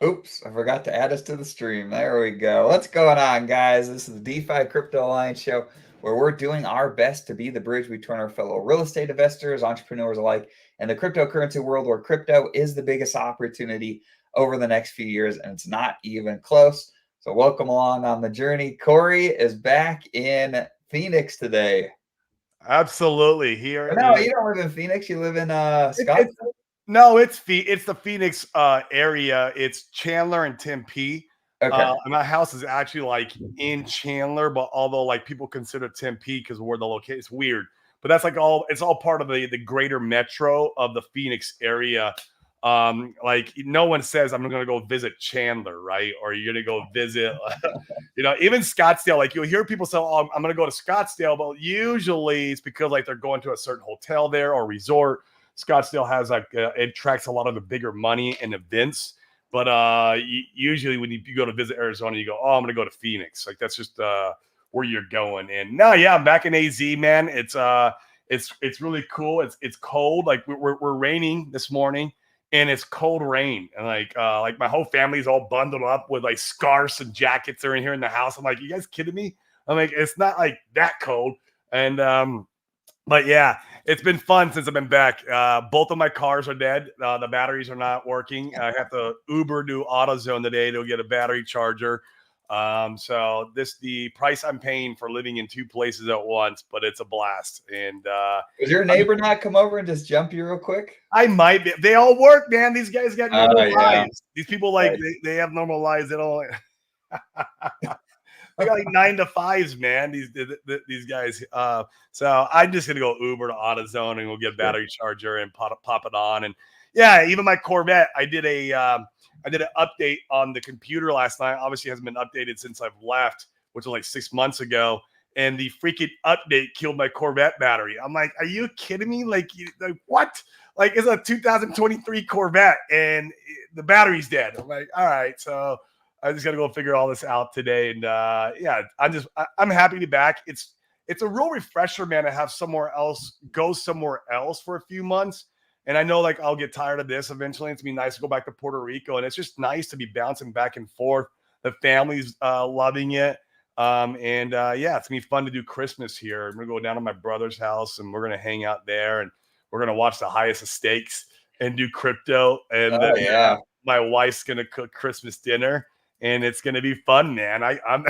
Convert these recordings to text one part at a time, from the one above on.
Oops, I forgot to add us to the stream. There we go. What's going on, guys? This is the DeFi Crypto Alliance show where we're doing our best to be the bridge between our fellow real estate investors, entrepreneurs alike, and the cryptocurrency world where crypto is the biggest opportunity over the next few years, and it's not even close. So, welcome along on the journey. Corey is back in Phoenix today. Absolutely. Here But no, in you don't live in Phoenix. You live in it's Scottsdale. no, it's the Phoenix area. It's Chandler and Tempe. Okay. And my house is actually like in Chandler, but although like people consider Tempe because where the location, it's weird. But that's like it's all part of the greater metro of the Phoenix area. Like no one says I'm gonna go visit Chandler, right? Or you're gonna go visit even Scottsdale, like you'll hear people say, "Oh, I'm going to go to Scottsdale," but usually it's because like they're going to a certain hotel there or resort. Scottsdale has like it attracts a lot of the bigger money and events, but usually when you go to visit Arizona, you go, "Oh, I'm going to go to Phoenix." Like that's just where you're going. And no, yeah, I'm back in AZ, man. It's really cool. It's cold. Like we're raining this morning and it's cold rain, and like my whole family's all bundled up with like scarves and jackets. They're in here in the house. I'm like, you guys kidding me? I'm like, it's not like that cold. And but yeah, it's been fun since I've been back. Both of my cars are dead. The batteries are not working. I have to Uber to AutoZone today to get a battery charger. So the price I'm paying for living in two places at once, but it's a blast. And Does your neighbor not come over and just jump you real quick? I might be. They all work, man. These guys got Oh, normal yeah. lives. These people like Nice. they have normal lives. They don't. They got like 9 to 5s, man. These guys. So I'm just gonna go Uber to AutoZone and we'll get a Sure. battery charger and pop it on. And yeah, even my Corvette. I did an update on the computer last night. Obviously, hasn't been updated since I've left, which was like 6 months ago. And the freaking update killed my Corvette battery. I'm like, are you kidding me? Like what? Like it's a 2023 Corvette and the battery's dead. I'm like, all right, so I just got to go figure all this out today. And yeah, I'm happy to be back. It's a real refresher, man, to have go somewhere else for a few months. And I know like I'll get tired of this eventually. It's gonna be nice to go back to Puerto Rico, and it's just nice to be bouncing back and forth. The family's loving it. Yeah, it's gonna be fun to do Christmas here. I'm gonna go down to my brother's house and we're gonna hang out there and we're gonna watch the highest of stakes and do crypto. And then Oh, yeah. my wife's gonna cook Christmas dinner, and it's gonna be fun, man. I'm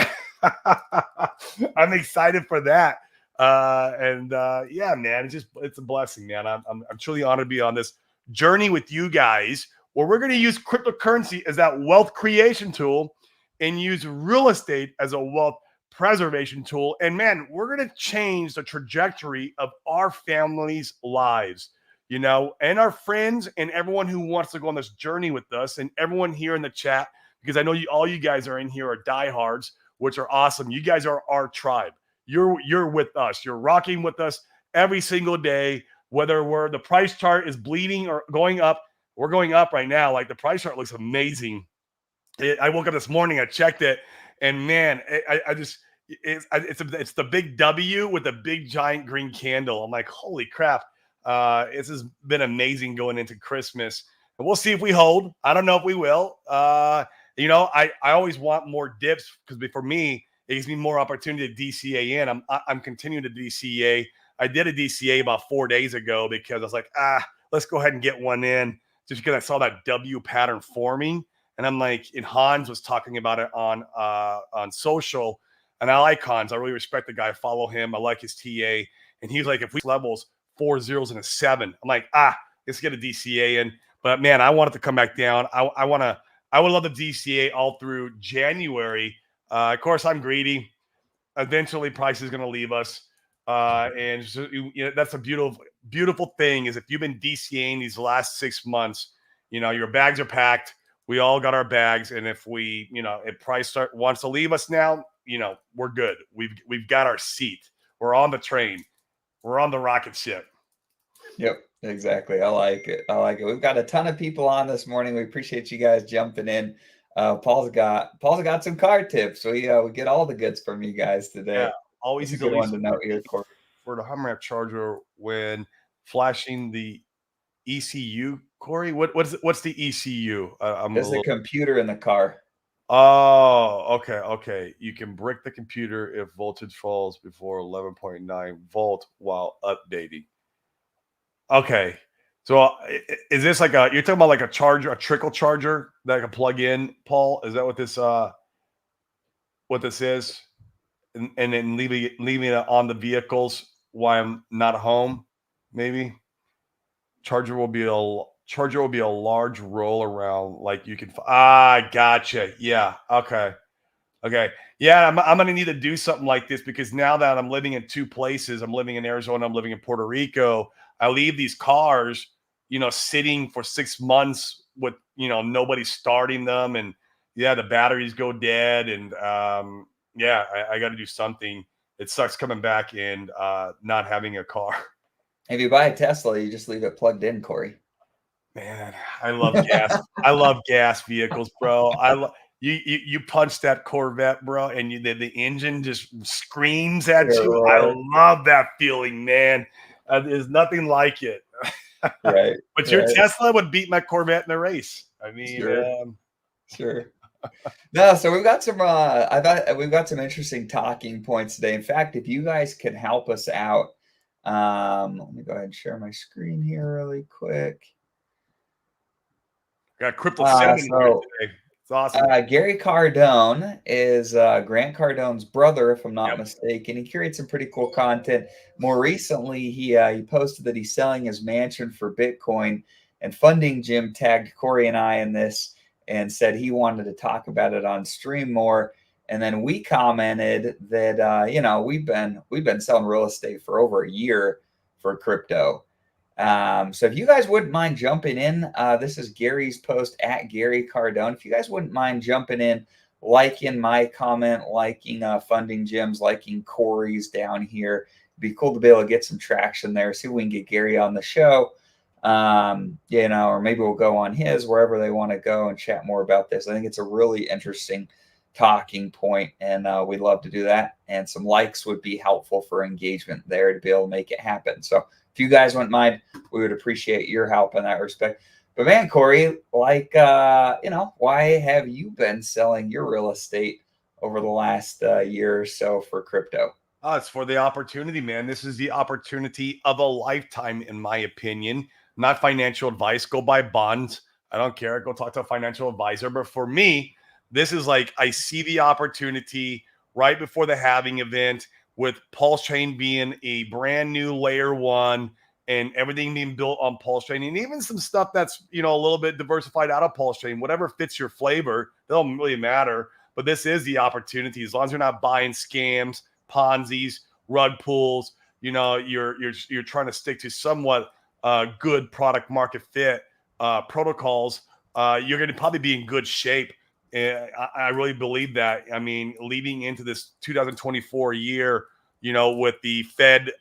I'm excited for that. Yeah, man, it's a blessing, man. I'm truly honored to be on this journey with you guys, where we're gonna use cryptocurrency as that wealth creation tool and use real estate as a wealth preservation tool. And man, we're going to change the trajectory of our families' lives, and our friends and everyone who wants to go on this journey with us, and everyone here in the chat, because I know all you guys are in here are diehards, which are awesome. You guys are our tribe. You're with us. You're rocking with us every single day, whether the price chart is bleeding or going up. We're going up right now. Like the price chart looks amazing. I woke up this morning, I checked it, and man, I just it's the big W with the big giant green candle. I'm like, holy crap! This has been amazing going into Christmas, and we'll see if we hold. I don't know if we will. I always want more dips because for me, it gives me more opportunity to DCA in. I'm continuing to DCA. I did a DCA about 4 days ago because I was like, let's go ahead and get one in, just because I saw that W pattern forming. And I'm like, and Hans was talking about it on social, and I like Hans. I really respect the guy. I follow him. I like his TA. And he's like, if we levels 4 zeros and a 7, I'm like, let's get a DCA in. But man, I want it to come back down. I would love the DCA all through January. Of course, I'm greedy. Eventually, price is going to leave us. And so, that's a beautiful thing is if you've been DCAing these last 6 months, your bags are packed. We all got our bags, and if if price wants to leave us now, we're good. We've got our seat. We're on the train. We're on the rocket ship. Yep, exactly. I like it. I like it. We've got a ton of people on this morning. We appreciate you guys jumping in. Paul's got some card tips. We get all the goods from you guys Yeah, today. always That's a use at good one least to note here, Corey. for the Hummer charger when flashing the ECU Corey, what's the ECU? I'm a There's a little. computer in the car. Oh, okay. You can brick the computer if voltage falls before 11.9 volt while updating. Okay. So is this like you're talking about like a charger, a trickle charger that I can plug in, Paul? Is that what this is? And then leaving it on the vehicles while I'm not home, maybe? Charger will be a large roll around like you can gotcha. Yeah. Okay. Yeah, I'm gonna need to do something like this because now that I'm living in two places, I'm living in Arizona, I'm living in Puerto Rico. I leave these cars, sitting for 6 months with nobody starting them, and yeah, the batteries go dead, and yeah, I got to do something. It sucks coming back and not having a car. If you buy a Tesla, you just leave it plugged in, Corey. Man, I love gas. I love gas vehicles, bro. You punch that Corvette, bro, and the engine just screams at you. I love that feeling, man. There's nothing like it. Right. But your Tesla would beat my Corvette in a race. I mean, sure. No, so we've got some. I thought we've got some interesting talking points today. In fact, if you guys can help us out, let me go ahead and share my screen here really quick. Got Crypto 7 here today. It's awesome. Gary Cardone is Grant Cardone's brother, if I'm not mistaken. He creates some pretty cool content. More recently, he posted that he's selling his mansion for Bitcoin, and Funding Jim tagged Corey and I in this and said he wanted to talk about it on stream more. And then we commented that we've been selling real estate for over a year for crypto. So if you guys wouldn't mind jumping in, this is Gary's post at Gary Cardone. If you guys wouldn't mind jumping in, liking my comment, liking Funding Jim's, liking Corey's down here. It'd be cool to be able to get some traction there. See if we can get Gary on the show. Or maybe we'll go on his, wherever they want to go, and chat more about this. I think it's a really interesting talking point, and we'd love to do that. And some likes would be helpful for engagement there to be able to make it happen. So if you guys wouldn't mind, we would appreciate your help in that respect. But man, Corey, why have you been selling your real estate over the last year or so for crypto? It's for the opportunity, man. This is the opportunity of a lifetime, in my opinion. Not financial advice. Go buy bonds. I don't care. Go talk to a financial advisor. But for me, this is like I see the opportunity right before the halving event, with Pulse Chain being a brand new layer one and everything being built on Pulse Chain, and even some stuff that's a little bit diversified out of Pulse Chain, whatever fits your flavor, it don't really matter. But this is the opportunity, as long as you're not buying scams, Ponzi's, rug pulls. You're trying to stick to somewhat good product market fit protocols. You're going to probably be in good shape. I really believe that. I mean, leading into this 2024 year, with the Fed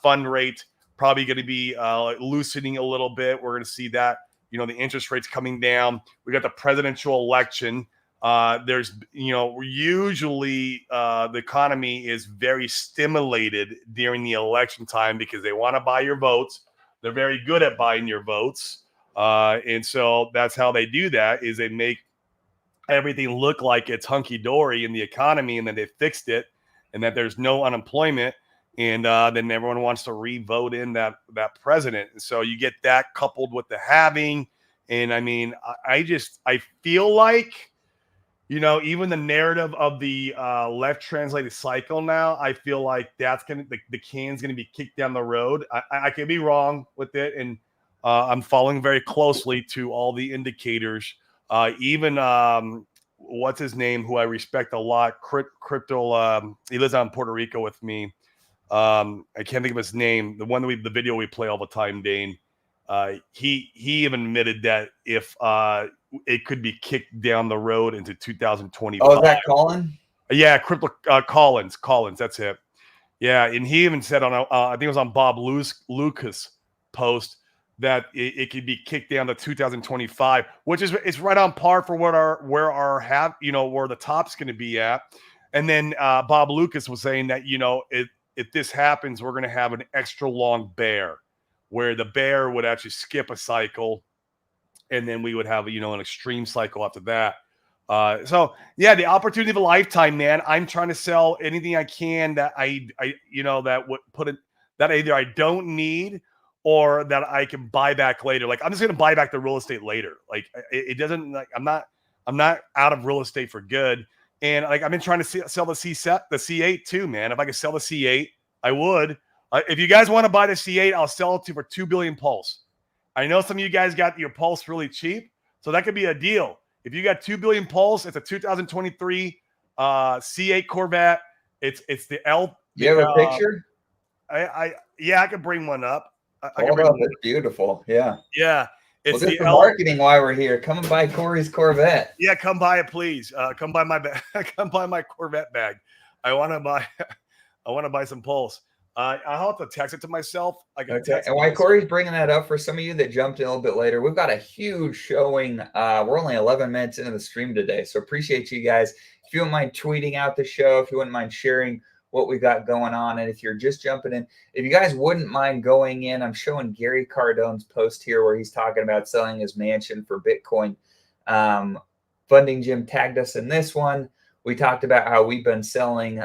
fund rate probably going to be loosening a little bit. We're going to see that, the interest rates coming down. We got the presidential election. There's, usually the economy is very stimulated during the election time because they want to buy your votes. They're very good at buying your votes. And so that's how they do that, is they make everything look like it's hunky-dory in the economy, and then they fixed it, and that there's no unemployment, and then everyone wants to re-vote in that president. And so you get that coupled with the halving, and I mean, I feel like, even the narrative of the left translated cycle now, I feel like that's the can's gonna be kicked down the road. I could be wrong with it, and I'm following very closely to all the indicators. Even what's his name, who I respect a lot, Crypto. He lives out in Puerto Rico with me. I can't think of his name. The one the video we play all the time, Dane. He even admitted that if it could be kicked down the road into 2025. Oh, is that Colin? Yeah, Crypto Collins. That's it. Yeah, and he even said on I think it was on Bob Lucas post that it could be kicked down to 2025, which is it's right on par for where the top's going to be at. And then Bob Lucas was saying that if this happens, we're going to have an extra long bear, where the bear would actually skip a cycle and then we would have an extreme cycle after that. So yeah, the opportunity of a lifetime, man. I'm trying to sell anything I can that I that would put it that either I don't need or that I can buy back later. Like I'm just gonna buy back the real estate later. Like it doesn't like I'm not out of real estate for good. And like I've been trying to sell the C8 too, man. If I could sell the C8, I would. If you guys want to buy the C8, I'll sell it to you for $2 billion pulse. I know some of you guys got your pulse really cheap, so that could be a deal. If you got $2 billion pulse, it's a 2023 C8 Corvette. It's the L. You have a picture? I could bring one up. Hold up, it's beautiful. Yeah. Yeah. It's the marketing while we're here. Come and buy Corey's Corvette. Yeah, come buy it, please. Come buy my come buy my Corvette bag. I want to buy some pulse. I'll have to text it to myself. Okay. And while Corey's bringing that up, for some of you that jumped in a little bit later, we've got a huge showing. We're only 11 minutes into the stream today, so appreciate you guys. If you wouldn't mind tweeting out the show, if you wouldn't mind sharing what we got going on, and if you're just jumping in, if you guys wouldn't mind going in, I'm showing Gary Cardone's post here where he's talking about selling his mansion for Bitcoin. Funding Jim tagged us in this one. We talked about how we've been selling,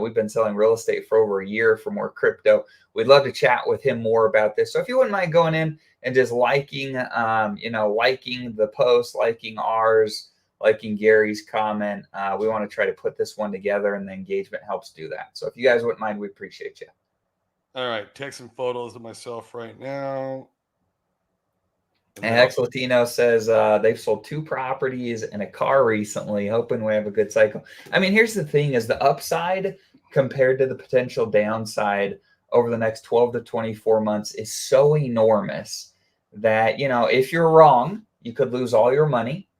we've been selling real estate for over a year for more crypto. We'd love to chat with him more about this. So if you wouldn't mind going in and just liking the post, liking ours, liking Gary's comment, we want to try to put this one together, and the engagement helps do that. So if you guys wouldn't mind, we appreciate you. All right, take some photos of myself right now. And Hex Latino says they've sold 2 properties and a car recently, hoping we have a good cycle. I mean, here's the thing is the upside compared to the potential downside over the next 12 to 24 months is so enormous that, if you're wrong, you could lose all your money.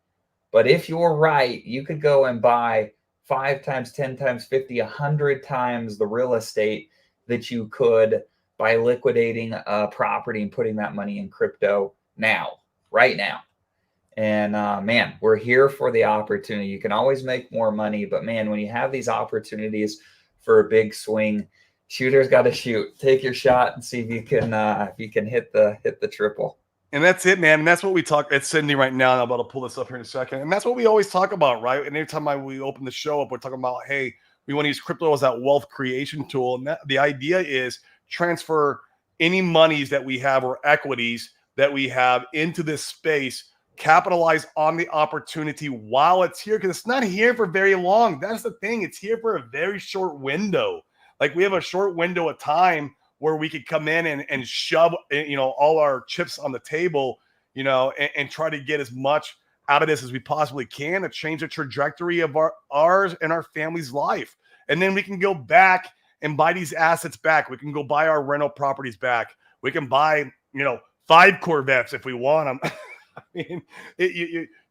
But if you're right, you could go and buy 5 times, 10 times, 50, 100 times the real estate that you could by liquidating a property and putting that money in crypto right now. And man, we're here for the opportunity. You can always make more money, but man, when you have these opportunities for a big swing, shooter's got to shoot. Take your shot and see if you can hit the triple. And that's it, man. And that's what we talk. It's Cindy right now. And I'm about to pull this up here in a second. And that's what we always talk about, right? And every time we open the show up, we're talking about, hey, we want to use crypto as that wealth creation tool. And the idea is transfer any monies that we have or equities that we have into this space, capitalize on the opportunity while it's here, because it's not here for very long. That's the thing. It's here for a very short window. Like we have a short window of time where we could come in and shove, all our chips on the table, and try to get as much out of this as we possibly can to change the trajectory of ours and our family's life. And then we can go back and buy these assets back. We can go buy our rental properties back. We can buy, 5 Corvettes if we want them. I mean,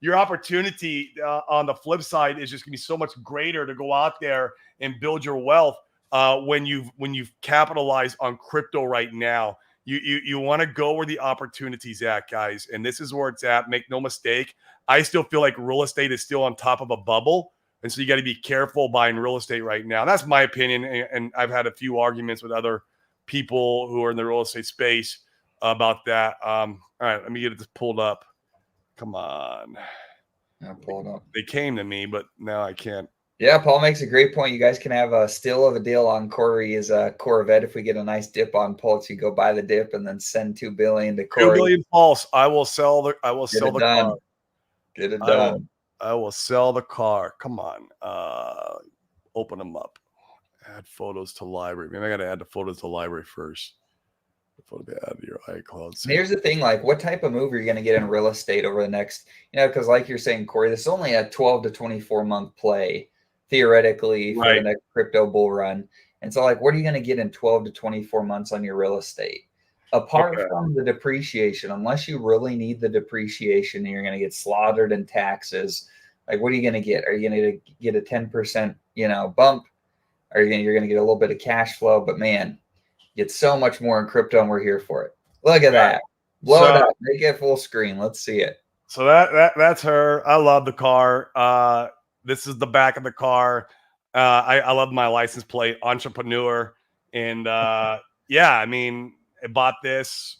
your opportunity on the flip side is just going to be so much greater to go out there and build your wealth when you've capitalized on crypto right now. You want to go where the opportunity's at, guys, and this is where it's at. Make no mistake. I still feel like real estate is still on top of a bubble, and so you got to be careful buying real estate right now. That's my opinion, and I've had a few arguments with other people who are in the real estate space about that. All right, let me get this pulled up. Come on. I'll pull it up. They came to me, but now I can't. Yeah, Paul makes a great point. You guys can have a steal of a deal on Corey's Corvette. If we get a nice dip on Pulse, you go buy the dip and then send $2 billion to Corey. $2 billion Pulse. I will sell the car. Get it done. I will sell the car. Come on. Open them up. Add photos to library. Maybe I got to add the photos to library first. Add to your iCloud. Here's the thing, like what type of move are you going to get in real estate over the next, because like you're saying, Corey, this is only a 12 to 24 month play theoretically for the next crypto bull run. And so like, what are you going to get in 12 to 24 months on your real estate? Apart from the depreciation, unless you really need the depreciation, you're going to get slaughtered in taxes. Like, what are you going to get? Are you going to get a 10%, bump? Or you're going to get a little bit of cash flow? But man, get so much more in crypto, and we're here for it. Look at that. Blow it up. Make it full screen. Let's see it. So that's her. I love the car. This is the back of the car. I love my license plate, entrepreneur. And yeah, I mean, I bought this,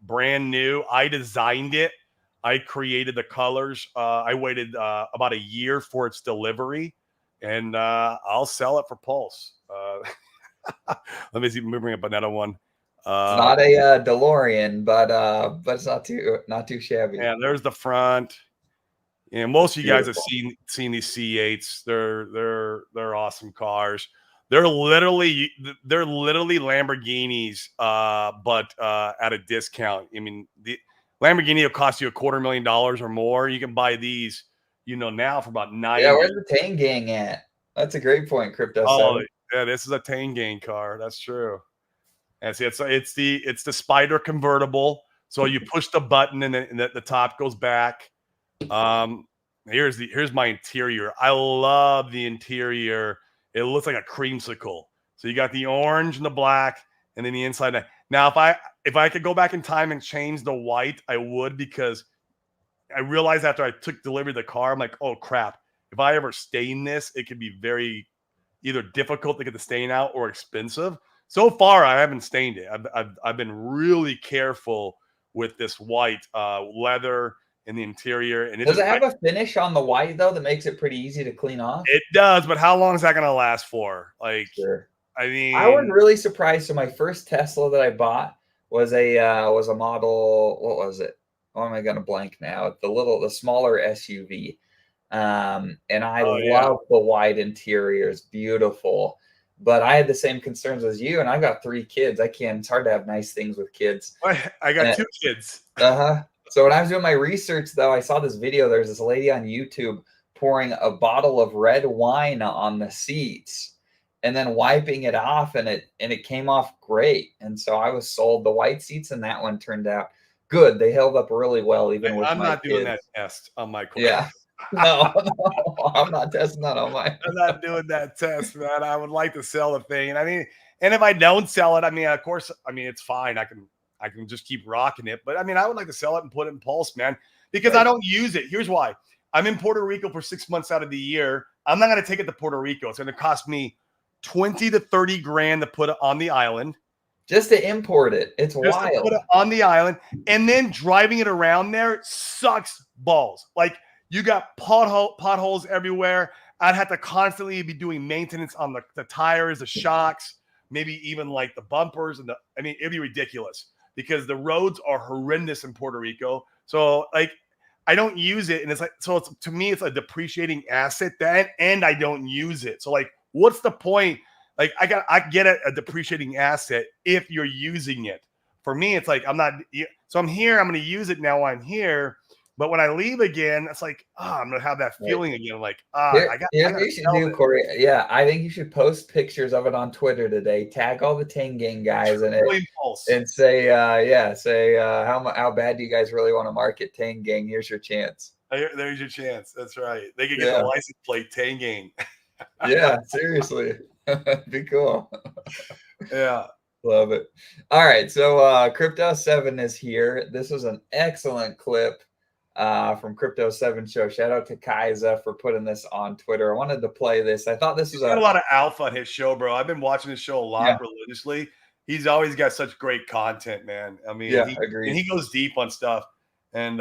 brand new. I designed it. I created the colors. I waited about a year for its delivery, and I'll sell it for Pulse. Let me see. Let me bring up another one. It's not a DeLorean, but it's not too shabby. Yeah, there's the front. And most of you guys have Beautiful. seen these C8s. They're awesome cars. They're literally Lamborghinis, but at a discount. I mean, the Lamborghini will cost you $250,000 or more. You can buy these, now for about 90. Yeah, where's the Tang Gang at? That's a great point, Crypto Oh, 7. yeah, this is a Tang Gang car. That's true. And see, it's the Spider convertible. So you push the button and then the top goes back. Here's my interior. I love the interior. It looks like a creamsicle. So you got the orange and the black, and then the inside. Now, if I could go back in time and change the white, I would, because I realized after I took delivery of the car, I'm like, oh crap. If I ever stain this, it could be very either difficult to get the stain out or expensive. So far, I haven't stained it. I've been really careful with this white leather in the interior. And Does it have a finish on the white though that makes it pretty easy to clean off? It does, but how long is that going to last for? Like, Sure. I mean, I was really surprised. So my first Tesla that I bought was a model. What was it? Oh, am I going to blank now? The smaller SUV. And I love the white interior. It's beautiful. But I had the same concerns as you, and I've got 3 kids. It's hard to have nice things with kids. I got 2 kids. So when I was doing my research, though, I saw this video. There's this lady on YouTube pouring a bottle of red wine on the seats and then wiping it off, and it came off great. And so I was sold. The white seats in that one turned out good. They held up really well, even with my kids. I'm not doing that test on my car. Yeah. No, I'm not testing that on mine. I'm not doing that test, man. I would like to sell the thing. I mean, and if I don't sell it, I mean, of course, I mean, it's fine. I can just keep rocking it. But I mean, I would like to sell it and put it in Pulse, man, because Right. I don't use it. Here's why. I'm in Puerto Rico for 6 months out of the year. I'm not going to take it to Puerto Rico. It's going to cost me 20 to 30 grand to put it on the island. Just to import it. It's Just wild. to put it on the island, and then driving it around there sucks balls. Like, you got potholes everywhere. I'd have to constantly be doing maintenance on the tires, the shocks, maybe even like the bumpers. I mean, it'd be ridiculous because the roads are horrendous in Puerto Rico. So like, I don't use it. And it's like, so to me, it's a depreciating asset then, and I don't use it. So like, what's the point? Like I get a depreciating asset if you're using it. For me, it's like, I'm not, so I'm here, I'm going to use it now while I'm here. But when I leave again, it's like, I'm gonna have that feeling again. Like, I got you should do, Corey. Yeah, I think you should post pictures of it on Twitter today. Tag all the Tang Gang guys in it, and say, how bad do you guys really want to market Tang Gang? Here's your chance. There's your chance. That's right. They could get the license plate Tang Gang. Yeah, seriously, be cool. Yeah. Love it. All right, so Crypto 7 is here. This was an excellent clip from Crypto 7 Show. Shout out to Kaiza for putting this on Twitter. I wanted to play this. I thought this was a lot of alpha on his show, bro. I've been watching his show a lot religiously. He's always got such great content, man. I mean, agreed. And he goes deep on stuff. And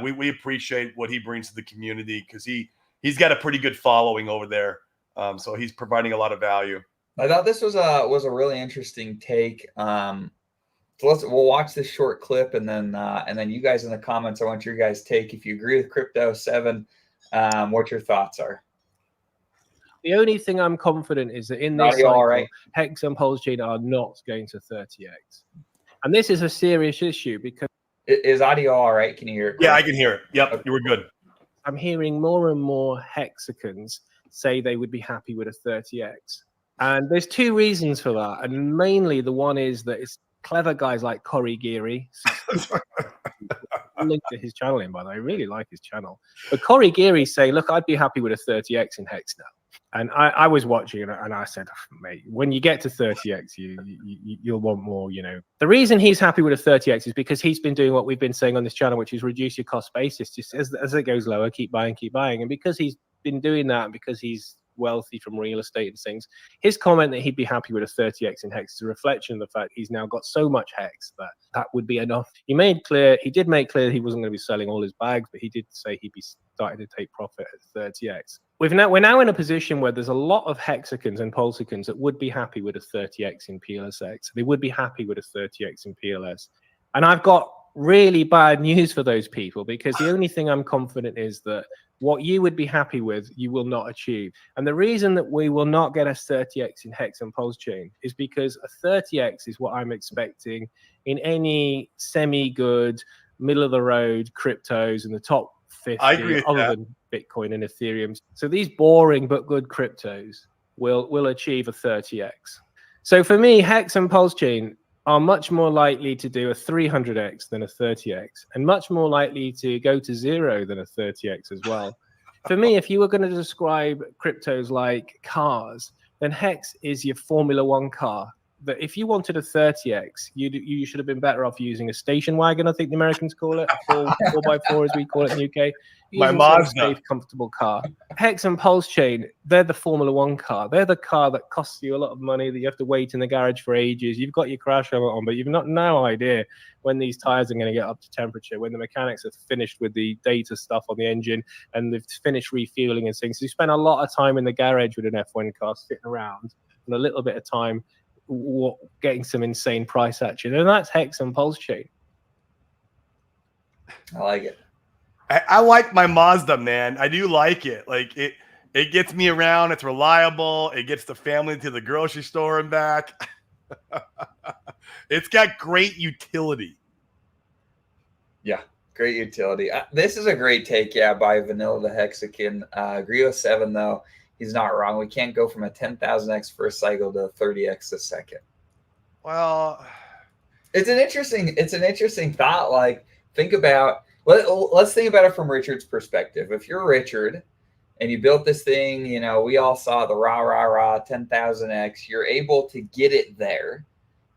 we appreciate what he brings to the community because he's got a pretty good following over there. So he's providing a lot of value. I thought this was a really interesting take. So we'll watch this short clip, and then you guys in the comments, I want your guys' take. If you agree with Crypto 7, what your thoughts are. The only thing I'm confident is that in this cycle, Hex and Pulse Gene are not going to 30x. And this is a serious issue because... Is audio all right? Can you hear it? Yeah, I can hear it. Yep, you were good. I'm hearing more and more Hexicans say they would be happy with a 30x. And there's 2 reasons for that. And mainly the one is that it's clever guys like Corey Geary. Link to his channel in, by the way. I really like his channel. But Corey Geary say, look, I'd be happy with a 30x in Hex now. And I was watching and I said, mate, when you get to 30x, you'll want more, The reason he's happy with a 30x is because he's been doing what we've been saying on this channel, which is reduce your cost basis. Just as it goes lower, keep buying. And because he's been doing that, and because he's wealthy from real estate and things. His comment that he'd be happy with a 30x in hex is a reflection of the fact he's now got so much hex that would be enough. He did make clear he wasn't going to be selling all his bags, but he did say he'd be starting to take profit at 30x. We're now in a position where there's a lot of hexagons and pulsicons that would be happy with a 30x in PLSX. They would be happy with a 30x in PLS. And I've got really bad news for those people, because the only thing I'm confident is that what you would be happy with, you will not achieve. And the reason that we will not get a 30x in hex and pulse chain is because a 30x is what I'm expecting in any semi-good, middle-of-the-road cryptos in the top 50, I agree with other that. than Bitcoin and Ethereum. So these boring but good cryptos will achieve a 30x. So for me, hex and pulse chain are much more likely to do a 300x than a 30x, and much more likely to go to zero than a 30x as well. For me, if you were going to describe cryptos like cars, then hex is your Formula One car. That if you wanted a 30x, you should have been better off using a station wagon, I think the Americans call it, a 4x4 as we call it in the UK. My Using some Mazda. safe, comfortable car. Hex and pulse chain, they're the Formula One car. They're the car that costs you a lot of money, that you have to wait in the garage for ages. You've got your crash helmet on, but you've no idea when these tires are going to get up to temperature, when the mechanics have finished with the data stuff on the engine and they've finished refueling and things. So you spend a lot of time in the garage with an F1 car sitting around, and a little bit of time getting some insane price action. And that's hex and pulse chain. I like it. I like my Mazda, man. I do like it. Like it gets me around. It's reliable. It gets the family to the grocery store and back. It's got great utility. Yeah, great utility. This is a great take, by Vanilla the Hexakin. Grio7, though, he's not wrong. We can't go from a 10,000x first cycle to a 30x a second. Well, it's an interesting thought. Like, think about, let's think about it from Richard's perspective. If you're Richard and you built this thing, we all saw the rah 10,000x, you're able to get it there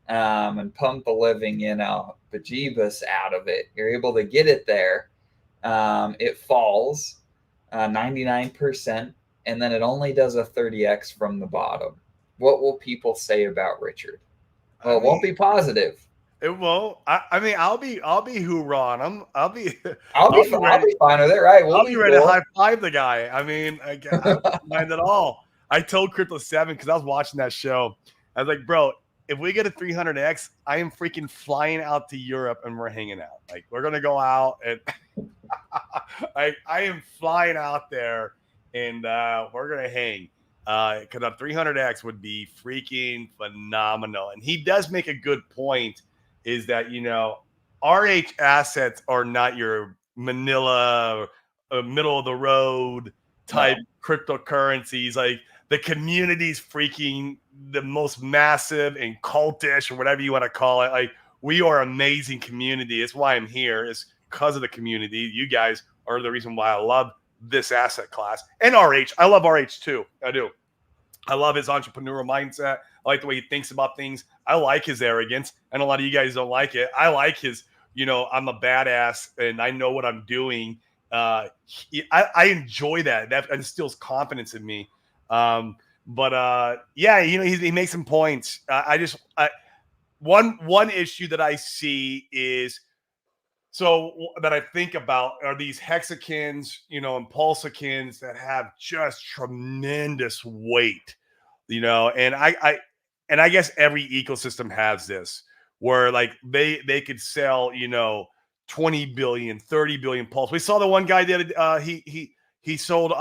and pump the living, bejeebus out of it. You're able to get it there. It falls 99%, and then it only does a 30x from the bottom. What will people say about Richard? Well, it won't be positive. It won't. I mean, I'll be hoorah. I'll be fine with it, right? I'll be ready to high five the guy. I mean, I don't mind at all. I told Crypto7, because I was watching that show. I was like, bro, if we get a 300x, I am freaking flying out to Europe and we're hanging out. Like, we're gonna go out and I am flying out there and we're gonna hang. Because a 300x would be freaking phenomenal. And he does make a good point. Is that, RH assets are not your Manila middle of the road type cryptocurrencies. Like, the community's freaking the most massive and cultish, or whatever you want to call it. Like, we are an amazing community. It's why I'm here. It's because of the community. You guys are the reason why I love this asset class. And RH. I love RH too. I do. I love his entrepreneurial mindset. I like the way he thinks about things. I like his arrogance. And a lot of you guys don't like it. I like his, I'm a badass and I know what I'm doing. I enjoy that. That instills confidence in me. He makes some points. One issue that I see is, that I think about are these hexagons, and pulsicons that have just tremendous weight, and I guess every ecosystem has this, where like they could sell, 20 billion, 30 billion pulse. We saw the one guy that he sold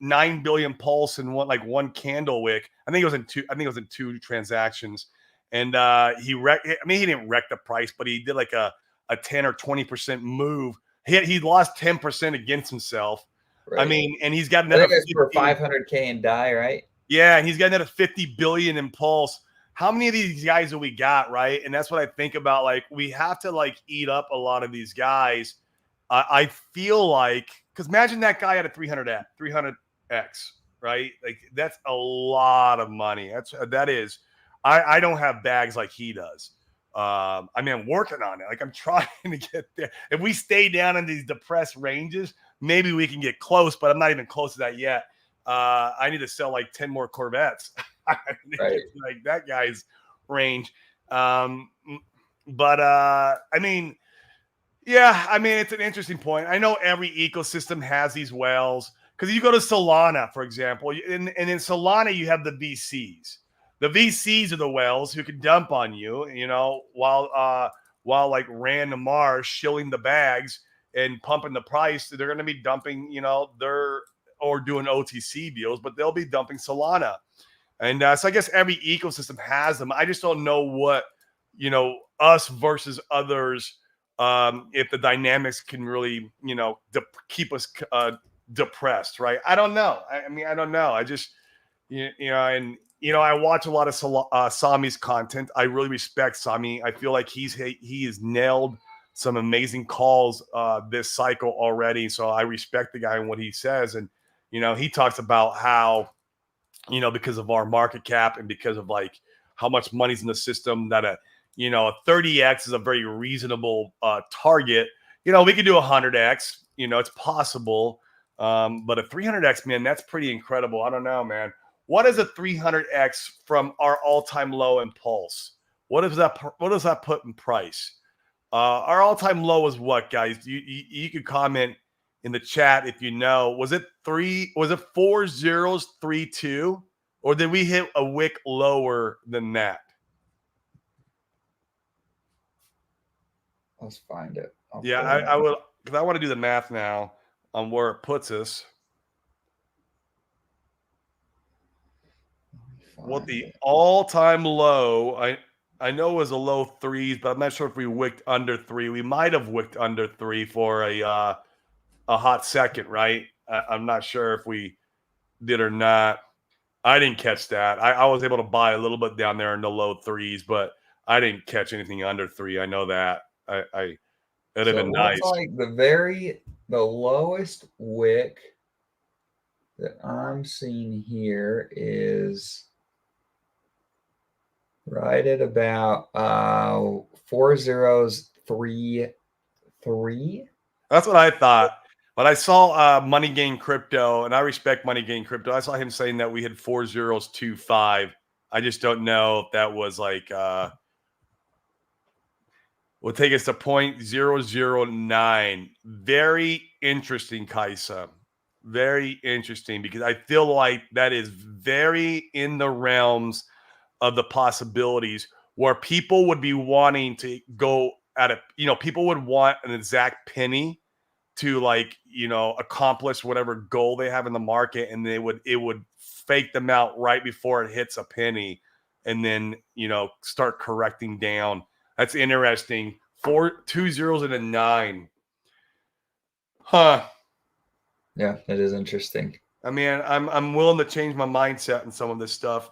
9 billion pulse in one candle wick. I think it was in two transactions, and he didn't wreck the price, but he did like a 10 or 20% move. He lost 10% against himself. Right. I mean, and he's got another for 500K in DAI, right? Yeah, and he's got another 50 billion in pulse. How many of these guys do we got, right? And that's what I think about. Like, we have to eat up a lot of these guys. I feel like, because imagine that guy at a 300x, right? Like, that's a lot of money. That is. I don't have bags like he does. I'm working on it. Like, I'm trying to get there. If we stay down in these depressed ranges, maybe we can get close, but I'm not even close to that yet. I need to sell like 10 more Corvettes. Right. Like that guy's range. I mean, yeah, I mean, it's an interesting point. I know every ecosystem has these whales because you go to Solana, for example, and in Solana, you have the VCs. The VCs are the whales who can dump on you, while like Rand and Mars shilling the bags and pumping the price. They're going to be dumping, or doing OTC deals, but they'll be dumping Solana. And so I guess every ecosystem has them. I just don't know what, us versus others, if the dynamics can really, keep us depressed, right? I don't know. I mean, I don't know. I just, I watch a lot of Sami's content. I really respect Sami. I feel like he has nailed some amazing calls this cycle already. So I respect the guy and what he says. And, he talks about how, because of our market cap and because of like how much money's in the system, that a 30x is a very reasonable target. We could do 100x, it's possible. But a 300x, man, that's pretty incredible. I don't know, man. What is a 300x from our all-time low in Pulse? What does that put in price? Our all-time low was what, guys? You could comment in the chat if you know. Was it 4032? Or did we hit a wick lower than that? Let's find it. I will, because I want to do the math now on where it puts us. What the all-time low, I know it was a low threes, but I'm not sure if we wicked under 3. We might have wicked under 3 for a hot second, right? I'm not sure if we did or not. I didn't catch that. I was able to buy a little bit down there in the low threes, but I didn't catch anything under 3. I know that. It'd have been nice. Like the lowest wick that I'm seeing here is right at about 4033. That's what I thought. But I saw Money Game Crypto, and I respect Money Game Crypto. I saw him saying that we had 4025. I just don't know if that was like will take us to 0.009. Very interesting, Kaisa. Very interesting, because I feel like that is very in the realms of the possibilities where people would be wanting to go at it. People would want an exact penny to accomplish whatever goal they have in the market, and it would fake them out right before it hits a penny, and then start correcting down. That's interesting. 2 zeros and a 9. Huh. Yeah, that is interesting. I mean, I'm willing to change my mindset in some of this stuff.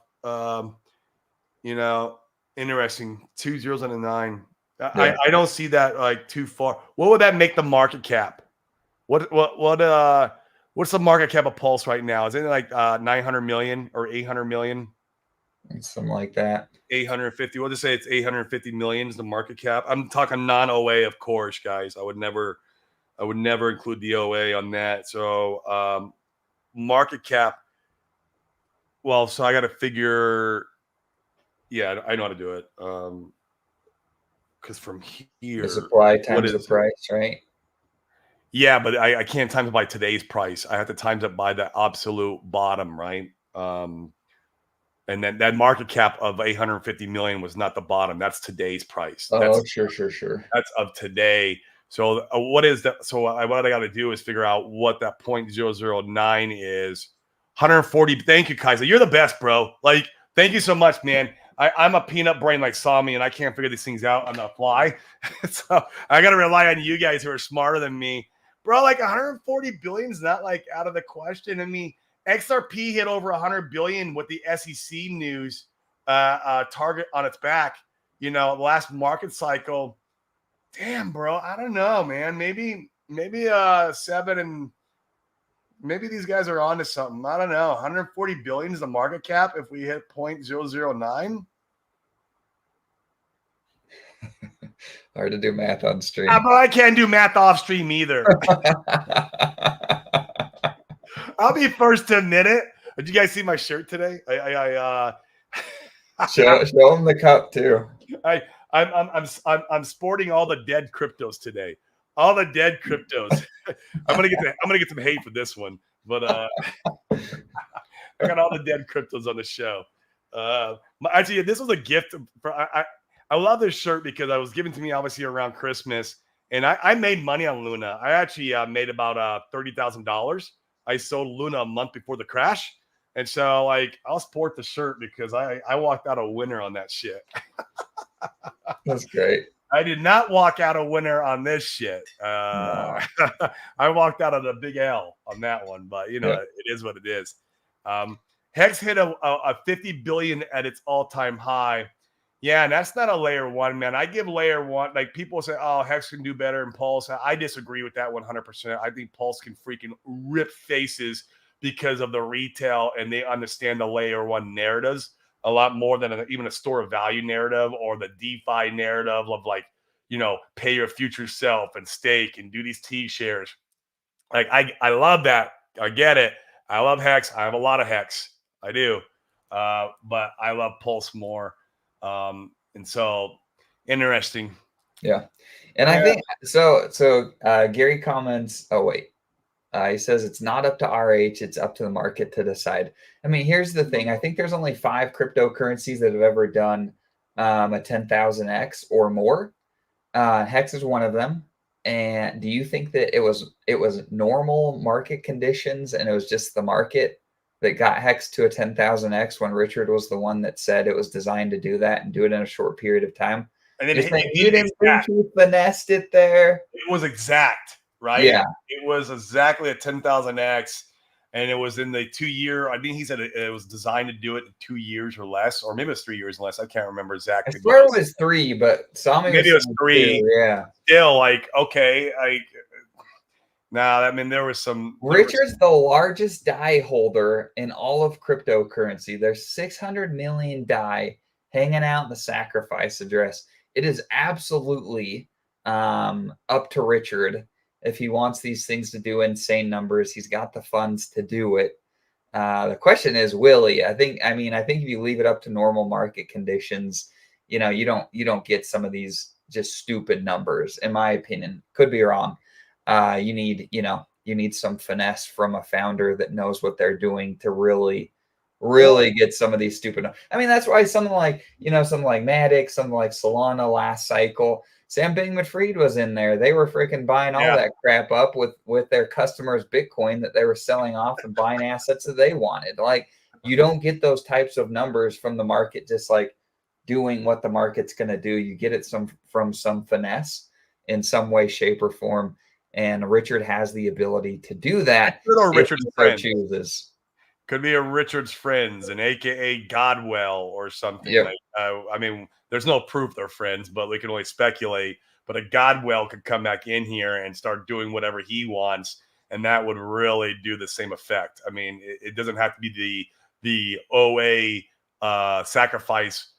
Interesting. 2 zeros and a 9. Yeah. I don't see that like too far. What would that make the market cap? What's the market cap of Pulse right now? Is it like 900 million or 800 million? Something like that. 850. We'll just say it's 850 million is the market cap. I'm talking non-OA, of course, guys. I would never include the OA on that. So market cap. Well, so I got to figure. Yeah, I know how to do it. Because from here, the supply times the price, right? Yeah, but I can't times it by today's price. I have to times it by the absolute bottom, right? And then that market cap of 850 million was not the bottom. That's today's price. Sure. That's of today. So what is that? So what I got to do is figure out what that 0.009 is. 140. Thank you, Kaiser. You're the best, bro. Like, thank you so much, man. I'm a peanut brain like Sami, and I can't figure these things out on the fly. So I got to rely on you guys who are smarter than me. Bro, like 140 billion is not like out of the question. I mean, XRP hit over 100 billion with the SEC news target on its back. The last market cycle. Damn, bro. I don't know, man. Maybe 7 and maybe these guys are onto something. I don't know. 140 billion is the market cap if we hit 0.009. Hard to do math on stream. But I can't do math off stream either. I'll be first to admit it. Did you guys see my shirt today? Show them the cup too. I'm sporting all the dead cryptos today. All the dead cryptos. I'm gonna get some hate for this one, but I got all the dead cryptos on the show. Actually, this was a gift. I love this shirt because it was given to me obviously around Christmas, and I made money on Luna. I actually made about $30,000. I sold Luna a month before the crash. And so, like, I'll sport the shirt because I walked out a winner on that shit. That's great. I did not walk out a winner on this shit. No. I walked out on a big L on that one, but you know, it is what it is. Hex hit a 50 billion at its all-time high. Yeah, and that's not a layer one, man. I give layer one, like people say, oh, Hex can do better than Pulse. I disagree with that 100%. I think Pulse can freaking rip faces because of the retail, and they understand the layer one narratives a lot more than even a store of value narrative or the DeFi narrative of, like, you know, pay your future self and stake and do these T shares. Like, I love that. I get it. I love Hex. I have a lot of Hex. I do. But I love Pulse more. And so interesting. Yeah. And I think so Gary comments, oh wait. He says it's not up to RH, it's up to the market to decide. I mean, here's the thing. I think there's only 5 cryptocurrencies that have ever done a 10,000x or more. Hex is one of them. And do you think that it was normal market conditions and it was just the market that got Hex to a 10,000x when Richard was the one that said it was designed to do that and do it in a short period of time? And then you didn't think he finessed it there? It was exact. Right? Yeah. It was exactly a 10,000x, and it was in the 2-year. I think he said it was designed to do it in 2 years or less, or maybe it was 3 years or less. I can't remember exactly. I swear it was 3, but maybe it was 3. 2, yeah. Still, like, okay, I mean, there was some. Richard's the largest DAI holder in all of cryptocurrency. There's 600 million DAI hanging out in the sacrifice address. It is absolutely up to Richard. If he wants these things to do insane numbers, he's got the funds to do it. The question is, will he? I think if you leave it up to normal market conditions, you know, you don't get some of these just stupid numbers, in my opinion. Could be wrong. You need some finesse from a founder that knows what they're doing to really get some of these stupid. I mean, that's why something like Matic, something like Solana last cycle, Sam Bankman-Fried was in there. They were freaking buying all that crap up with their customers' Bitcoin that they were selling off and buying assets that they wanted. Like, you don't get those types of numbers from the market just like doing what the market's going to do. You get it from some finesse in some way, shape, or form. And Richard has the ability to do that. Richard's friends. Chooses. Could be a Richard's friends, an AKA Godwell or something. Yep. I mean, there's no proof they're friends, but we can only speculate. But a Godwell could come back in here and start doing whatever he wants, and that would really do the same effect. I mean, it doesn't have to be the OA sacrifice,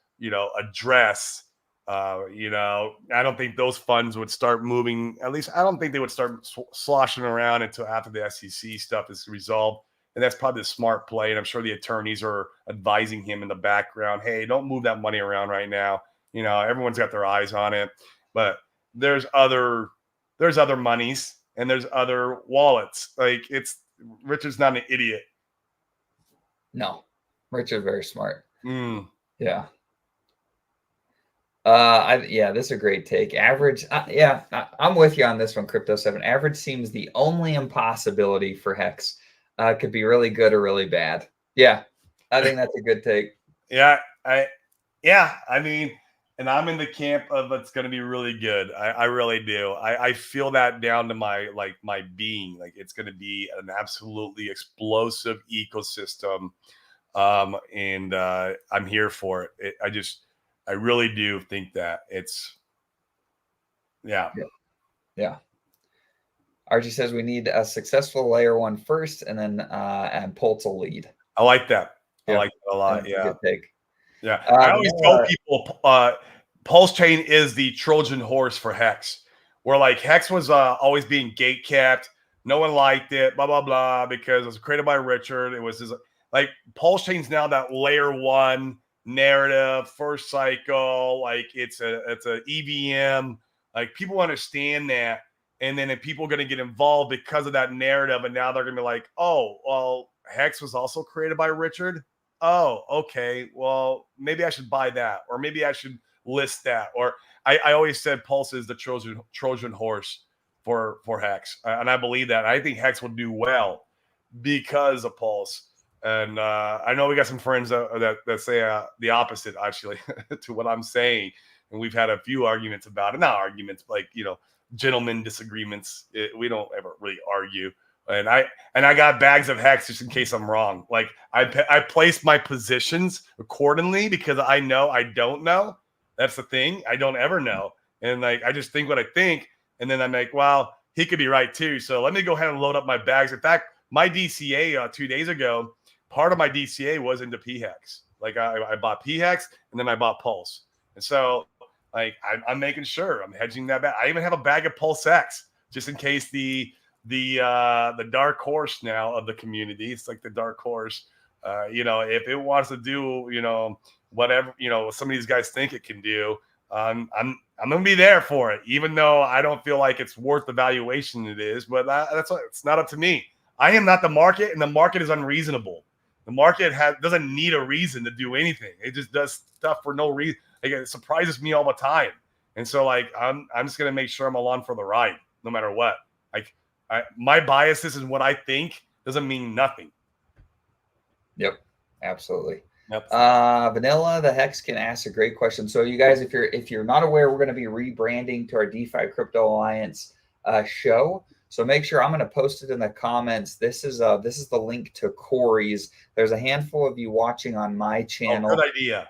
address. I don't think those funds would start moving. At least I don't think they would start sloshing around until after the SEC stuff is resolved. And that's probably the smart play. And I'm sure the attorneys are advising him in the background, hey, don't move that money around right now. Everyone's got their eyes on it. But there's other monies and there's other wallets. Like, Richard's not an idiot. No, Richard's very smart. Yeah. This is a great take. Average, I'm with you on this one, Crypto 7. Average seems the only impossibility for Hex. Could be really good or really bad. Yeah, I think that's a good take. I mean, and I'm in the camp of it's going to be really good. I really do. I feel that down to my being. Like, it's going to be an absolutely explosive ecosystem, and I'm here for it. I really do think that it's, yeah. Archie says we need a successful layer 1 first, and then and Pulse will lead. I like that. I like that a lot. That's a good take. Yeah. I always tell people Pulse Chain is the Trojan horse for Hex, where like Hex was always being gate capped. No one liked it, blah, blah, blah, because it was created by Richard. It was his, like, Pulse Chain's now that layer one narrative, first cycle, like it's a EVM. Like, people understand that. And then if people are going to get involved because of that narrative, and now they're going to be like, oh, well, Hex was also created by Richard. Oh, okay. Well, maybe I should buy that, or maybe I should list that. Or I always said Pulse is the Trojan horse for Hex, and I believe that. I think Hex will do well because of Pulse. And I know we got some friends that say the opposite, actually, to what I'm saying. And we've had a few arguments about it. Not arguments, like, gentlemen disagreements. We don't ever really argue. And I got bags of Hex just in case I'm wrong. Like, I place my positions accordingly because I know I don't know. That's the thing. I don't ever know. And like, I just think what I think. And then I'm like, well, he could be right too. So let me go ahead and load up my bags. In fact, my DCA 2 days ago, part of my DCA was into PHEX. Like, I bought PHEX and then I bought Pulse. And so, like, I'm making sure I'm hedging that back. I even have a bag of Pulse X just in case the dark horse now of the community. It's like the dark horse. If it wants to do, whatever, some of these guys think it can do, I'm gonna be there for it, even though I don't feel like it's worth the valuation it is. But it's not up to me. I am not the market, and the market is unreasonable. The market doesn't need a reason to do anything. It just does stuff for no reason. Like, it surprises me all the time. And so, like, I'm just gonna make sure I'm along for the ride, no matter what. Like, my biases and what I think doesn't mean nothing. Yep, absolutely. Yep. Vanilla the Hexcan asks a great question. So, you guys, if you're not aware, we're going to be rebranding to our DeFi Crypto Alliance show. So make sure, I'm going to post it in the comments. This is the link to Corey's. There's a handful of you watching on my channel. Oh, good idea.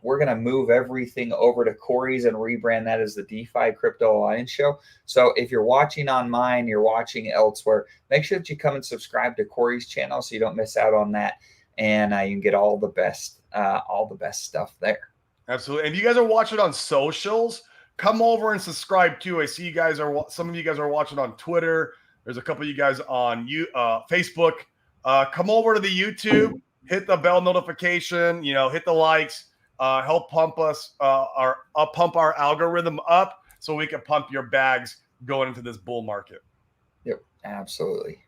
We're gonna move everything over to Corey's and rebrand that as the DeFi Crypto Alliance show. So if you're watching on mine, you're watching elsewhere, make sure that you come and subscribe to Corey's channel so you don't miss out on that, and you can get all the best stuff there. Absolutely. And if you guys are watching on socials, come over and subscribe too. I see you guys some of you guys are watching on Twitter. There's a couple of you guys on Facebook. Come over to the YouTube, hit the bell notification, hit the likes, help pump our algorithm up so we can pump your bags going into this bull market. Yep, absolutely.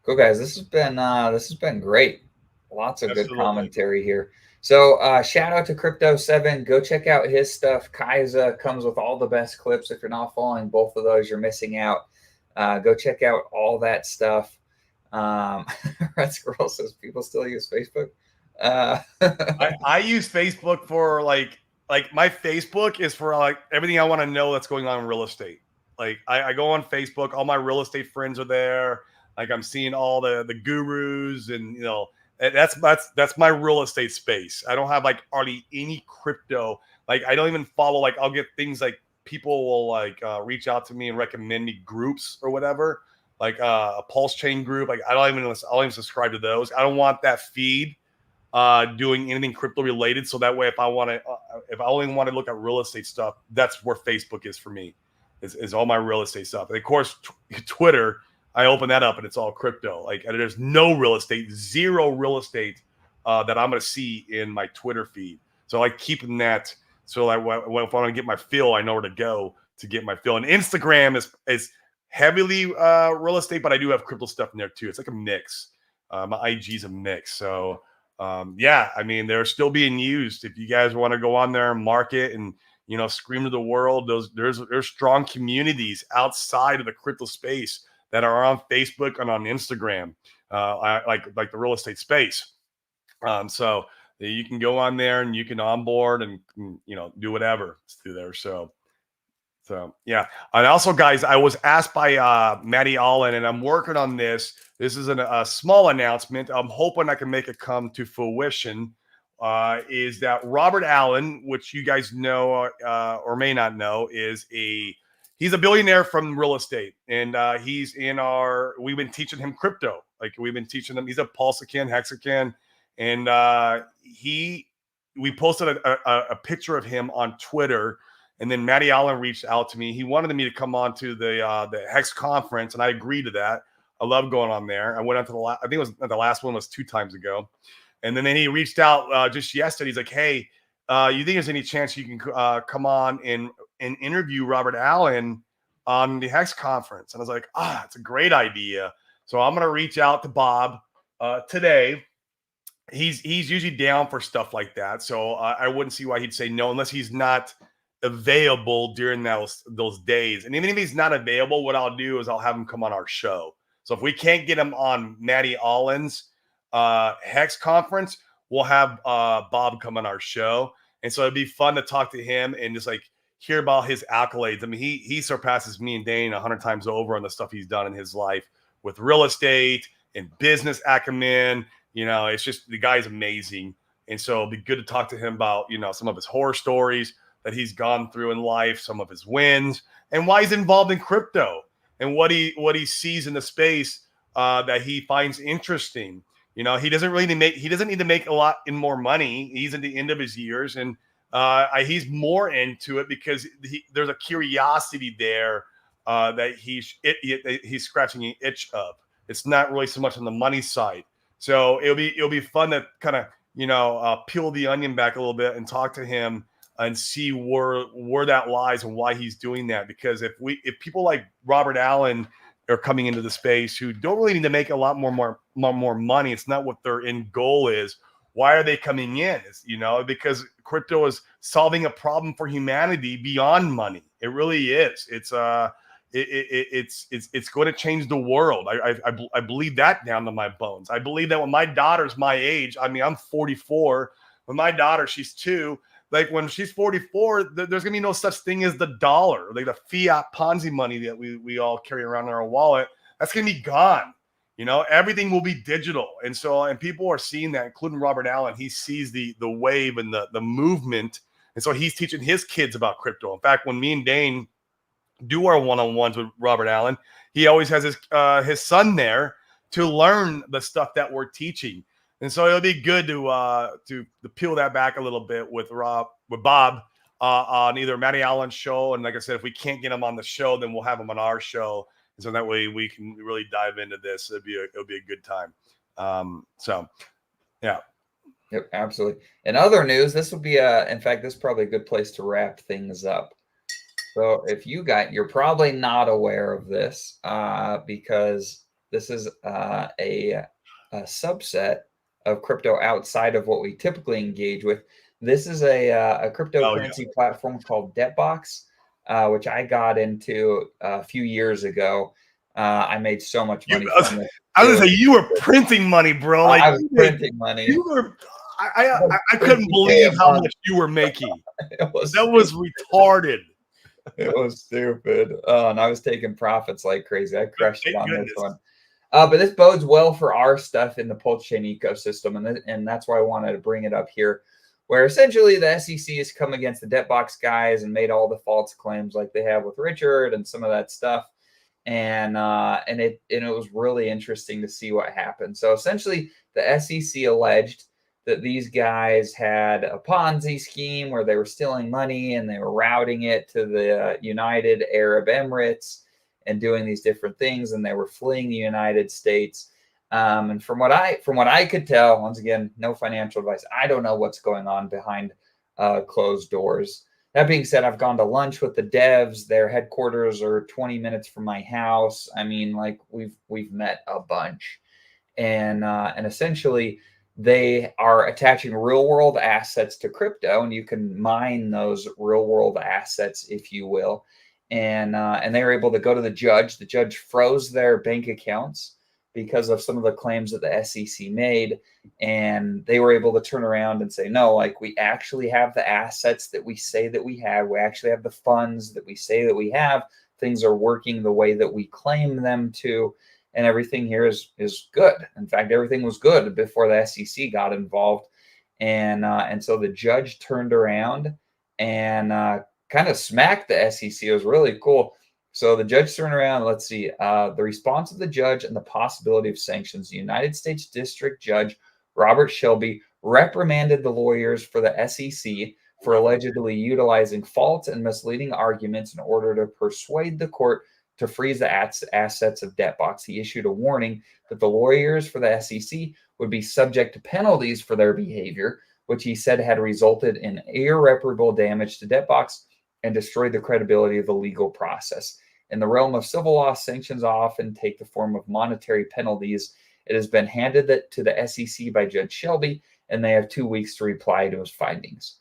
Cool, guys. This has been great. Lots of good commentary here. So shout out to Crypto7. Go check out his stuff. Kaiza comes with all the best clips. If you're not following both of those, you're missing out. Go check out all that stuff. Red Squirrel says people still use Facebook. I use Facebook for like my Facebook is for like everything I want to know that's going on in real estate. Like, I go on Facebook, all my real estate friends are there. Like, I'm seeing all the gurus, and that's my real estate space. I don't have like hardly any crypto. Like, I don't even follow, like, I'll get things like people will like reach out to me and recommend me groups or whatever, like a Pulse Chain group. Like, I'll even subscribe to those. I don't want that feed doing anything crypto related. So that way, if I only want to look at real estate stuff, that's where Facebook is for me. Is all my real estate stuff. And of course, Twitter, I open that up and it's all crypto. Like, there's no real estate, zero real estate that I'm going to see in my Twitter feed. So I like keeping that. So if I want to get my fill, I know where to go to get my fill. And Instagram is heavily real estate, but I do have crypto stuff in there too. It's like a mix. My IG is a mix. So yeah, I mean, they're still being used. If you guys want to go on there and market and scream to the world, there's strong communities outside of the crypto space that are on Facebook and on Instagram, like the real estate space. So you can go on there and you can onboard and do whatever through there. So yeah. And also, guys, I was asked by Matty Allen, and I'm working on this. This is a small announcement. I'm hoping I can make it come to fruition. Is that Robert Allen, which you guys know or may not know, he's a billionaire from real estate, and he's we've been teaching him crypto. Like, we've been teaching him. He's a Pulsican, Hexacan, and we posted a picture of him on Twitter, And then Matty Allen reached out to me. He wanted me to come on to the Hex conference, and I agreed to that. I love going on there. I went out to I think it was the last one was 2 times ago. And then he reached out just yesterday. He's like, hey, you think there's any chance you can come on and interview Robert Allen on the Hex conference? And I was like, it's a great idea. So I'm going to reach out to Bob today. He's usually down for stuff like that. So I wouldn't see why he'd say no unless he's not available during those days. And even if he's not available, what I'll do is I'll have him come on our show. So if we can't get him on Matty Allen's Hex conference, we'll have Bob come on our show. And so it'd be fun to talk to him and just like hear about his accolades. I mean, he surpasses me and Dane 100 times over on the stuff he's done in his life with real estate and business acumen. You know, it's just the guy's amazing. And so it'd be good to talk to him about, you know, some of his horror stories that he's gone through in life, some of his wins, and why he's involved in crypto and what he sees in the space that he finds interesting. You know, he doesn't need to make a lot in more money. He's at the end of his years, and he's more into it because there's a curiosity there that he's scratching the itch of. It's not really so much on the money side. So it'll be fun to kind of, you know, peel the onion back a little bit and talk to him and see where that lies and why he's doing that. Because if people like Robert Allen are coming into the space who don't really need to make a lot more money, it's not what their end goal is. Why are they coming in? It's, you know, because crypto is solving a problem for humanity beyond money. It really is. It's going to change the world. I believe that down to my bones. I believe that when my daughter's my age, I mean, I'm 44. When my daughter, she's 2. Like when she's 44, there's going to be no such thing as the dollar, like the fiat Ponzi money that we all carry around in our wallet. That's going to be gone. You know, everything will be digital. And people are seeing that, including Robert Allen. He sees the wave and the movement. And so he's teaching his kids about crypto. In fact, when me and Dane do our one-on-ones with Robert Allen, he always has his son there to learn the stuff that we're teaching. And so it'll be good to peel that back a little bit with Bob on either Matty Allen's show. And like I said, if we can't get him on the show, then we'll have him on our show. And so that way we can really dive into this. It'll be a good time. So yeah. Yep, absolutely. In other news, this will be in fact, this is probably a good place to wrap things up. So if you're probably not aware of this because this is a subset of crypto outside of what we typically engage with. This is a cryptocurrency platform called Debtbox, which I got into a few years ago. I made so much money from it. I was going to say, you were printing money, bro. Like, I was printing money. You were. I couldn't believe how much you were making. That was retarded. It was stupid. And I was taking profits like crazy. I crushed it on this one. But this bodes well for our stuff in the Pulse Chain ecosystem. And that's why I wanted to bring it up here, where essentially the SEC has come against the Debtbox guys and made all the false claims like they have with Richard and some of that stuff. And it was really interesting to see what happened. So essentially the SEC alleged that these guys had a Ponzi scheme where they were stealing money and they were routing it to the United Arab Emirates and doing these different things, and they were fleeing the United States. And from what I could tell, once again, no financial advice, I don't know what's going on behind closed doors. That being said, I've gone to lunch with the devs. Their headquarters are 20 minutes from my house. I mean, like we've met a bunch, and essentially they are attaching real world assets to crypto, and you can mine those real world assets, if you will. And they were able to go to the judge. The judge froze their bank accounts because of some of the claims that the SEC made. And they were able to turn around and say, no, like we actually have the assets that we say that we have. We actually have the funds that we say that we have. Things are working the way that we claim them to. And everything here is good. In fact, everything was good before the SEC got involved. And so the judge turned around and kind of smacked the SEC. It was really cool. So the judge turned around. Let's see. The response of the judge and the possibility of sanctions. The United States District Judge Robert Shelby reprimanded the lawyers for the SEC for allegedly utilizing false and misleading arguments in order to persuade the court to freeze the assets of DebtBox. He issued a warning that the lawyers for the SEC would be subject to penalties for their behavior, which he said had resulted in irreparable damage to DebtBox and destroyed the credibility of the legal process. In the realm of civil law, sanctions often take the form of monetary penalties. It has been handed to the SEC by Judge Shelby, and they have 2 weeks to reply to his findings.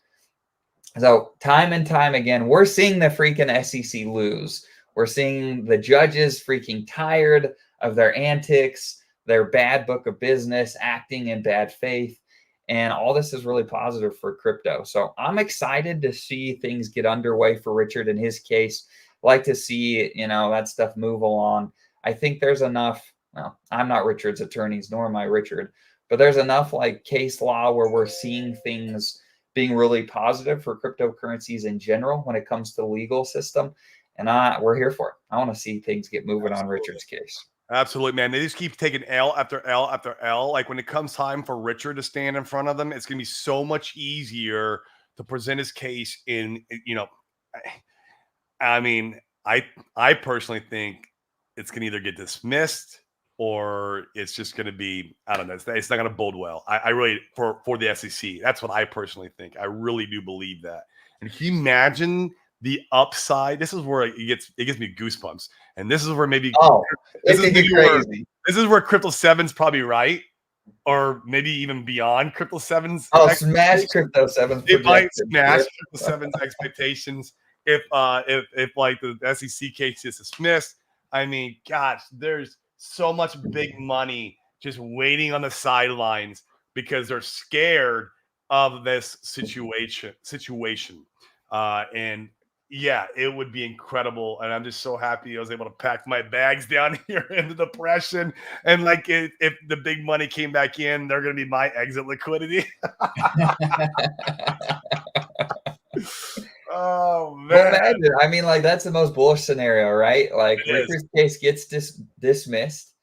So time and time again, we're seeing the freaking SEC lose. We're seeing the judges freaking tired of their antics, their bad book of business, acting in bad faith. And all this is really positive for crypto. So I'm excited to see things get underway for Richard in his case. Like to see, that stuff move along. I think there's enough. Well, I'm not Richard's attorneys, nor am I Richard, but there's enough like case law where we're seeing things being really positive for cryptocurrencies in general when it comes to the legal system. And we're here for it. I want to see things get moving on Richard's case. Absolutely, man. They just keep taking L after L after L. Like when it comes time for Richard to stand in front of them, it's going to be so much easier to present his case in, I mean, I personally think it's going to either get dismissed or it's just going to be, I don't know, it's not going to bode well. I really, for the SEC, that's what I personally think. I really do believe that. And can you imagine the upside? This is where it gives me goosebumps. And this is where maybe, this is where Crypto 7's probably right. Or maybe even beyond Crypto 7's. Oh, smash Crypto 7's. It might smash Crypto 7's expectations if like the SEC case is dismissed. I mean, gosh, there's so much big money just waiting on the sidelines because they're scared of this situation. And yeah, it would be incredible. And I'm just so happy I was able to pack my bags down here in the depression. And like, if the big money came back in, they're going to be my exit liquidity. Oh, man. Well, imagine. I mean, like, that's the most bullish scenario, right? Like, Richard's case gets dismissed.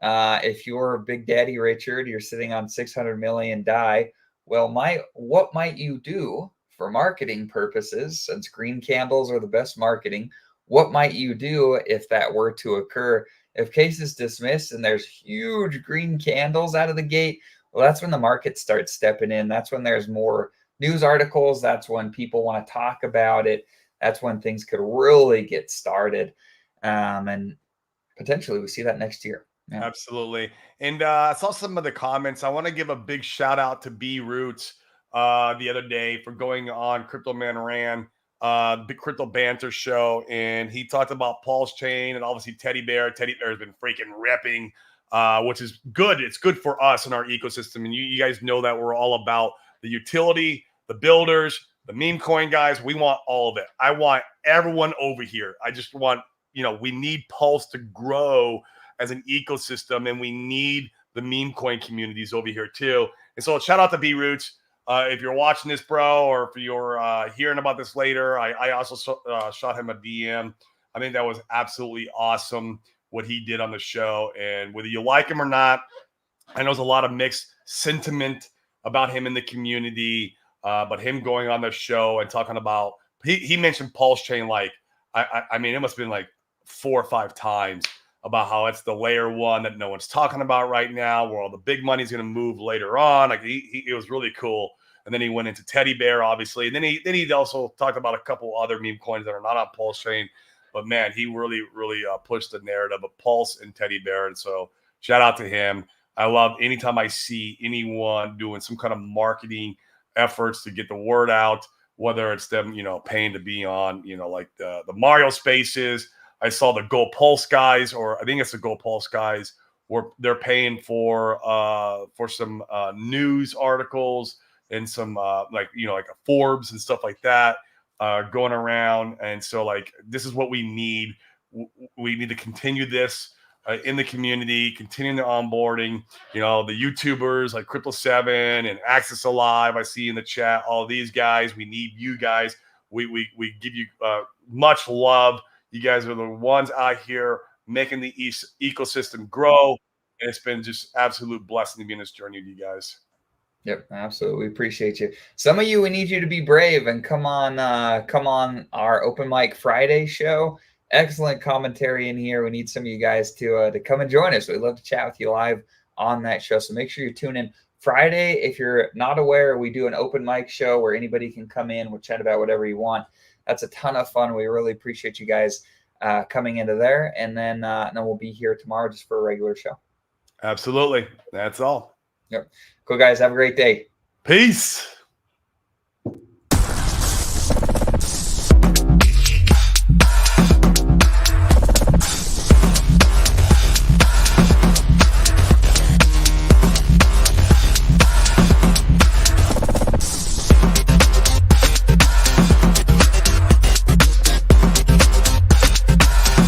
If you're Big Daddy Richard, you're sitting on 600 million DAI. Well, what might you do for marketing purposes, since green candles are the best marketing? What might you do if that were to occur? If case is dismissed and there's huge green candles out of the gate, well, that's when the market starts stepping in. That's when there's more news articles. That's when people want to talk about it. That's when things could really get started. And potentially we see that next year. Yeah. Absolutely. And I saw some of the comments. I want to give a big shout out to B Roots the other day for going on Crypto Man Ran, Big Crypto Banter show. And he talked about Pulse Chain and obviously Teddy Bear. Teddy Bear has been freaking ripping, which is good. It's good for us in our ecosystem. And you guys know that we're all about the utility, the builders, the meme coin guys. We want all of it. I want everyone over here. I just want, we need Pulse to grow as an ecosystem, and we need the meme coin communities over here too. And so shout out to B Roots. If you're watching this, bro, or if you're hearing about this later, I also shot him a DM. I think that was absolutely awesome what he did on the show. And whether you like him or not, I know there's a lot of mixed sentiment about him in the community, but him going on the show and talking about, he mentioned Pulse Chain like, I mean, it must have been like 4 or 5 times about how it's the layer one that no one's talking about right now, where all the big money's going to move later on. Like it was really cool. And then he went into Teddy Bear, obviously. And then he also talked about a couple other meme coins that are not on Pulse Chain. But man, he really pushed the narrative of Pulse and Teddy Bear. And so shout out to him. I love anytime I see anyone doing some kind of marketing efforts to get the word out, whether it's them, paying to be on, like the Mario Spaces. I saw the Go Pulse guys, or I think it's the Go Pulse guys, where they're paying for some news articles and some like a Forbes and stuff like that going around. And so like, this is what we need. We need to continue this in the community, continuing the onboarding, the YouTubers like Crypto 7 and Access Alive. I see in the chat, all these guys, we need you guys. We give you much love. You guys are the ones out here making the ecosystem grow. And it's been just absolute blessing to be in this journey with you guys. Yep, absolutely. We appreciate you. Some of you, we need you to be brave and come on our Open Mic Friday show. Excellent commentary in here. We need some of you guys to come and join us. We'd love to chat with you live on that show. So make sure you tune in Friday. If you're not aware, we do an open mic show where anybody can come in. We'll chat about whatever you want. That's a ton of fun. We really appreciate you guys coming into there. And then we'll be here tomorrow just for a regular show. Absolutely. That's all. Yep. Cool, guys. Have a great day. Peace.